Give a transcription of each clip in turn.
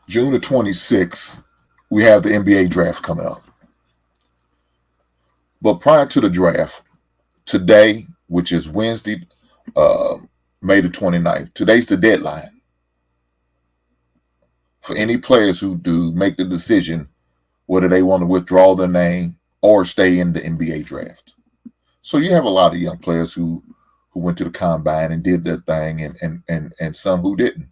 June the 26th, we have the NBA draft coming up. But prior to the draft, today, which is Wednesday, uh, May the 29th, today's the deadline for any players who do make the decision whether they want to withdraw their name or stay in the NBA draft. So you have a lot of young players who went to the combine and did their thing, and some who didn't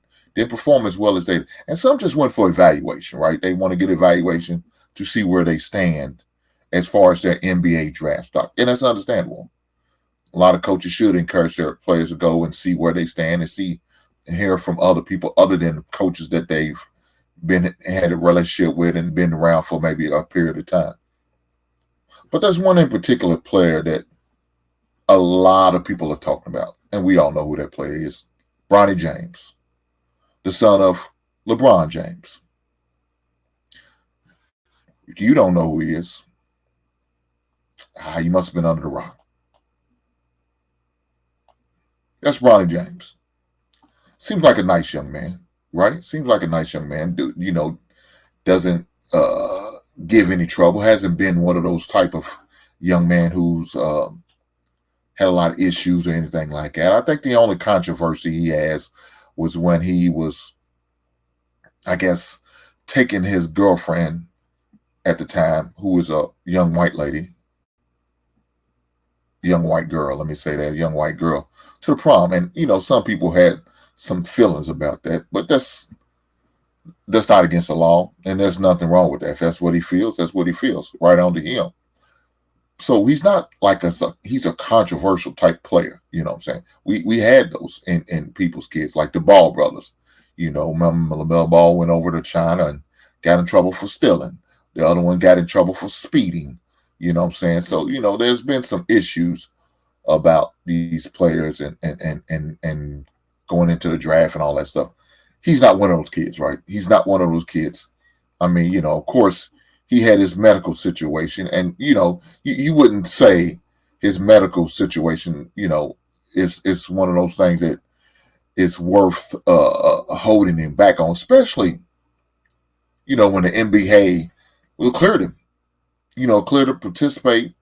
perform as well as they, and some just went for evaluation, right? They want to get evaluation to see where they stand as far as their NBA draft stock, and that's understandable. A lot of coaches should encourage their players to go and see where they stand and see and hear from other people other than coaches that they've been had a relationship with and been around for maybe a period of time. But there's one in particular player that a lot of people are talking about, and we all know who that player is. Bronny James, the son of LeBron James. If you don't know who he is, you must have been under the rock. That's Bronny James. Seems like a nice young man, right? Seems like a nice young man. Doesn't give any trouble. Hasn't been one of those type of young man who's had a lot of issues or anything like that. I think the only controversy he has was when he was, I guess, taking his girlfriend at the time, who was a young white lady, young white girl, let me say that, young white girl, to the prom. And, some people had some feelings about that, but that's not against the law, and there's nothing wrong with that. If that's what he feels, that's what he feels. Right on to him. So he's not like he's a controversial type player. You know what I'm saying? We had those in people's kids, like the Ball brothers. Remember LaMelo Ball went over to China and got in trouble for stealing. The other one got in trouble for speeding. You know what I'm saying? So, there's been some issues about these players and going into the draft and all that stuff. He's not one of those kids, right? He's not one of those kids. I mean, of course, he had his medical situation, and you wouldn't say his medical situation, is one of those things that is worth holding him back on, especially when the NBA cleared him, cleared to participate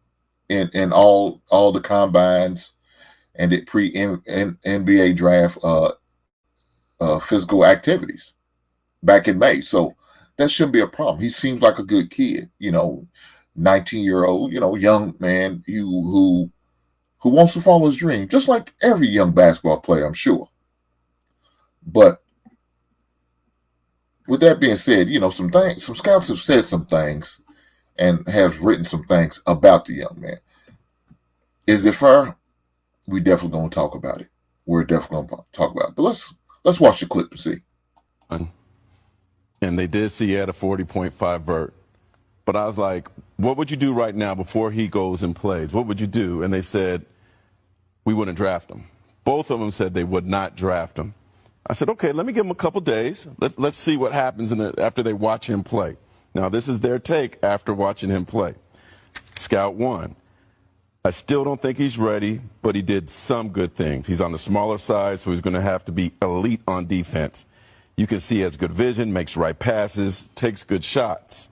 in all the combines and the NBA draft physical activities back in May. So that shouldn't be a problem. He seems like a good kid, 19-year-old, young man who wants to follow his dream, just like every young basketball player, I'm sure. But with that being said, some scouts have said some things and have written some things about the young man. Is it fair? We definitely going to talk about it. We're definitely going to talk about it. But let's watch the clip and see. And they did see he had a 40.5 vert. But I was like, what would you do right now before he goes and plays? What would you do? And they said, we wouldn't draft him. Both of them said they would not draft him. I said, okay, let me give him a couple days. Let's see what happens after they watch him play. Now, this is their take after watching him play. Scout 1. I still don't think he's ready, but he did some good things. He's on the smaller side, so he's going to have to be elite on defense. You can see he has good vision, makes right passes, takes good shots.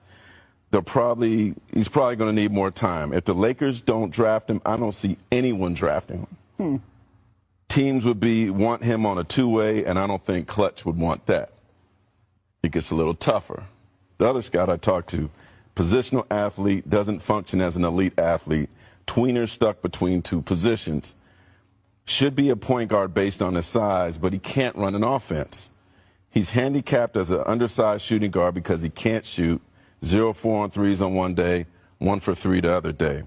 He's probably going to need more time. If the Lakers don't draft him, I don't see anyone drafting him. Teams would want him on a two-way, and I don't think Clutch would want that. It gets a little tougher. The other scout I talked to, positional athlete, doesn't function as an elite athlete. Tweener stuck between two positions. Should be a point guard based on his size, but he can't run an offense. He's handicapped as an undersized shooting guard because he can't shoot. 0-4 on threes on one day, 1 for 3 the other day.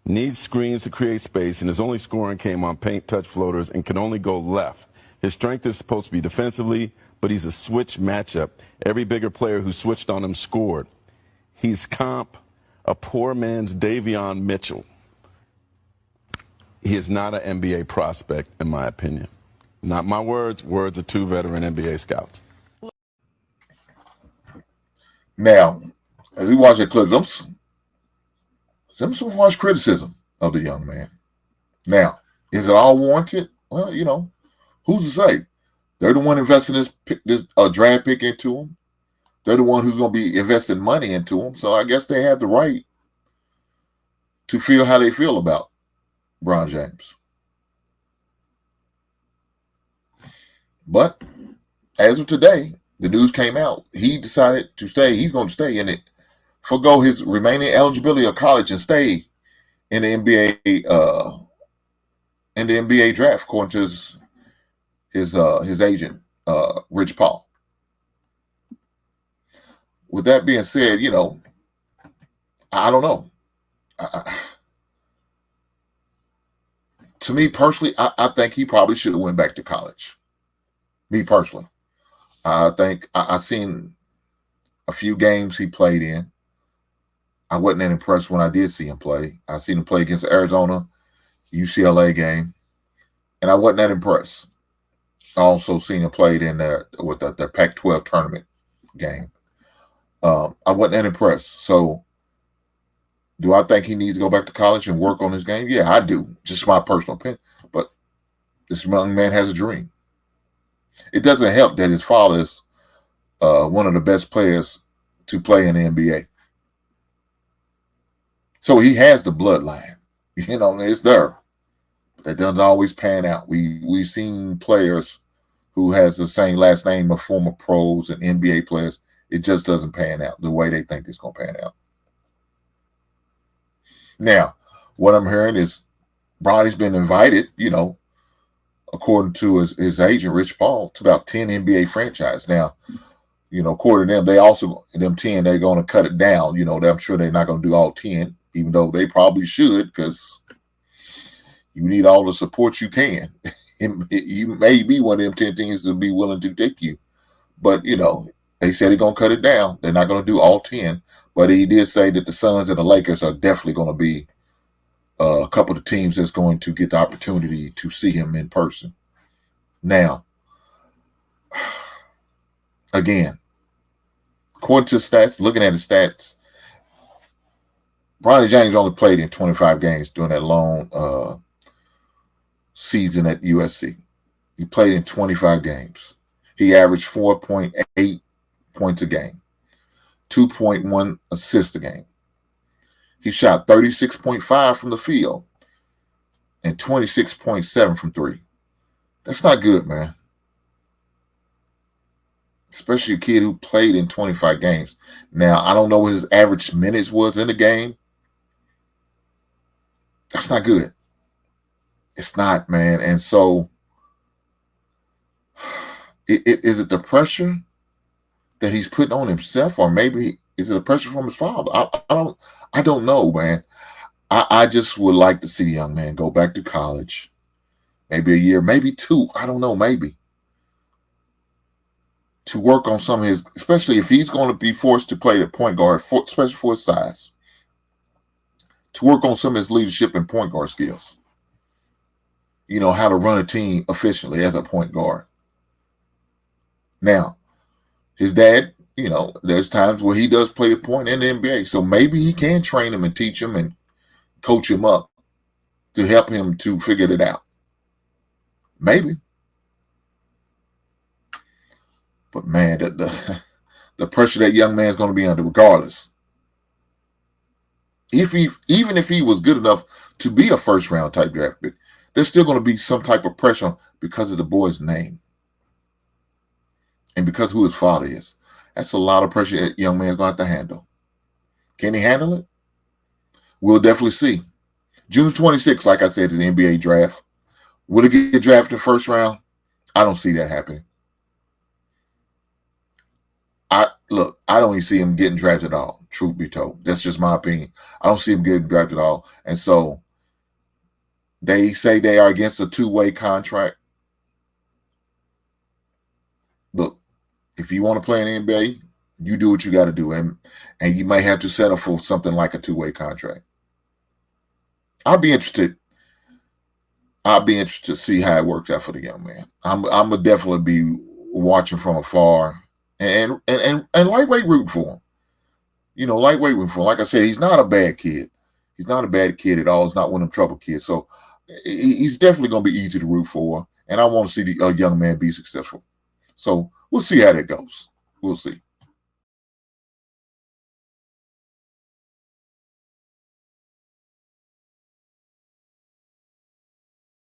Needs screens to create space, and his only scoring came on paint touch floaters and can only go left. His strength is supposed to be defensively, but he's a switch matchup. Every bigger player who switched on him scored. He's a poor man's Davion Mitchell. He is not an NBA prospect, in my opinion. Not my words of two veteran NBA scouts. Now, as we watch the clip, some harsh criticism of the young man. Now, is it all warranted? Well, who's to say? They're the one investing this draft pick into him. They're the one who's going to be investing money into him. So I guess they have the right to feel how they feel about Bron James. But as of today, the news came out. He decided to stay. He's going to stay in it, forgo his remaining eligibility of college, and stay in the NBA draft, according to his agent, Rich Paul. With that being said, I don't know. To me personally, I think he probably should have went back to college. Me personally, I think I seen a few games he played in. I wasn't that impressed when I did see him play. I seen him play against the Arizona UCLA game, and I wasn't that impressed. I also seen him played in there with the Pac-12 tournament game. I wasn't that impressed. So, do I think he needs to go back to college and work on his game? Yeah, I do. Just my personal opinion. But this young man has a dream. It doesn't help that his father is one of the best players to play in the NBA. So he has the bloodline. It's there. That doesn't always pan out. We've seen players who has the same last name of former pros and NBA players. It just doesn't pan out the way they think it's going to pan out. Now, what I'm hearing is Bronny's been invited, according to his agent, Rich Paul, to about 10 NBA franchises. Now, according to them, them 10, they're going to cut it down. I'm sure they're not going to do all 10, even though they probably should, because you need all the support you can. You may be one of them 10 teams that will be willing to take you. But, they said they're going to cut it down. They're not going to do all 10. But he did say that the Suns and the Lakers are definitely going to be a couple of teams that's going to get the opportunity to see him in person. Now, again, according to stats, looking at the stats, Bronny James only played in 25 games during that long season at USC. He played in 25 games. He averaged 4.8 points a game, 2.1 assists a game. He shot 36.5 from the field and 26.7 from three. That's not good, man. Especially a kid who played in 25 games. Now, I don't know what his average minutes was in the game. That's not good. It's not, man. And so, is it the pressure that he's putting on himself, or maybe is it a pressure from his father? I don't know, man. I just would like to see the young man go back to college, maybe a year, maybe two. I don't know, maybe to work on some of his, especially if he's going to be forced to play the point guard, especially for his size, to work on some of his leadership and point guard skills. How to run a team efficiently as a point guard. Now, his dad, there's times where he does play the point in the NBA. So maybe he can train him and teach him and coach him up to help him to figure it out. Maybe. But man, the pressure that young man's going to be under, regardless. Even if he was good enough to be a first round type draft pick, there's still going to be some type of pressure because of the boy's name and because who his father is. That's a lot of pressure that young man's going to have to handle. Can he handle it? We'll definitely see. June 26th, like I said, is the NBA draft. Will it get drafted in the first round? I don't see that happening. I don't even see him getting drafted at all, truth be told. That's just my opinion. I don't see him getting drafted at all. And so they say they are against a two-way contract. Look, if you want to play in the NBA, you do what you got to do. And you might have to settle for something like a two-way contract. I'll be interested to see how it works out for the young man. I'm gonna definitely be watching from afar and lightweight rooting for him. Lightweight rooting for him. Like I said, he's not a bad kid. He's not a bad kid at all. He's not one of them trouble kids. So he's definitely gonna be easy to root for. And I want to see the young man be successful. So we'll see how that goes. We'll see.